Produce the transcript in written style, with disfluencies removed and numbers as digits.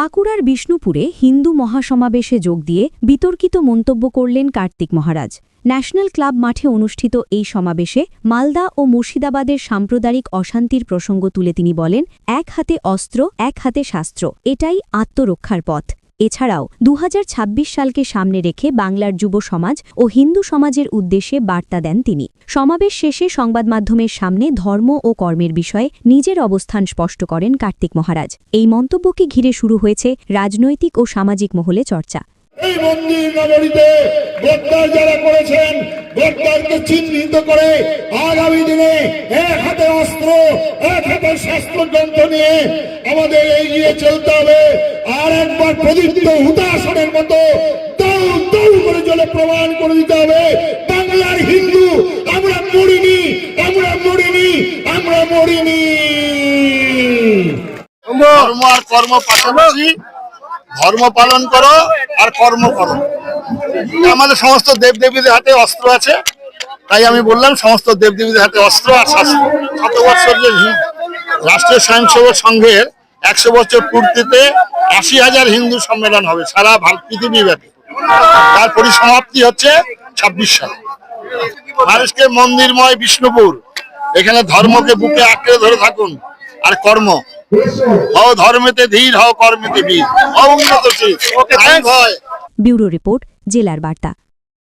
বাঁকুড়ার বিষ্ণুপুরে হিন্দু মহাসমাবেশে যোগ দিয়ে বিতর্কিত মন্তব্য করলেন কার্তিক মহারাজ। ন্যাশনাল ক্লাব মাঠে অনুষ্ঠিত এই সমাবেশে মালদা ও মুর্শিদাবাদের সাম্প্রদায়িক অশান্তির প্রসঙ্গ তুলে তিনি বলেন, এক হাতে অস্ত্র, এক হাতে শাস্ত্র, এটাই আত্মরক্ষার পথ। এছাড়াও ২০২৬ সালকে সামনে রেখে বাংলার যুব সমাজ ও হিন্দু সমাজের উদ্দেশ্যে বার্তা দেন তিনি। সমাবেশ শেষে সংবাদমাধ্যমের সামনে ধর্ম ও কর্মের বিষয়ে নিজের অবস্থান স্পষ্ট করেন কার্তিক মহারাজ। এই মন্তব্যকে ঘিরে শুরু হয়েছে রাজনৈতিক ও সামাজিক মহলে চর্চা। এই মন্দির নগরীতে গদ্দার যারা করেছেন, গদ্দারকে চিহ্নিত করে আগামী দিনে এক হাতে অস্ত্র, এক হাতে শাস্ত্রযন্ত্র নিয়ে আমাদের এগিয়ে চলতে হবে। আর একবার প্রদীপ্ত হুতাশনের মতো দৌড় দৌড় করে চলে প্রমাণ করে দিতে হবে, বাংলার হিন্দু আমরা মরিনি, আমরা মরিনি, আমরা মরিনি। ধর্ম আর কর্ম পাশাপাশি ধর্ম পালন করো আর কর্ম করো। আমাদের সমস্ত দেবদেবীদের হাতে অস্ত্র আছে, তাই আমি বললাম সমস্ত দেবদেবীদের হাতে অস্ত্র আর শাস্ত্র। শত বছর যে রাষ্ট্রীয় স্বয়ংসেবক সংঘের ১০০ বছর পূর্তিতে ৮০,০০০ হিন্দু সম্মেলন হবে সারা পৃথিবী ব্যাপী। তার পরিসমাপ্তি হচ্ছে ২৬ সাল। মানুষকে মন্দিরময় বিষ্ণুপুর, এখানে ধর্মকে বুকে আঁকড়ে ধরে থাকুন আর কর্ম। হও ধর্মেতে ধীর, হও কর্মেতে বীর, হও উন্নতশীল। ব্যুরো রিপোর্ট, জেলার বার্তা।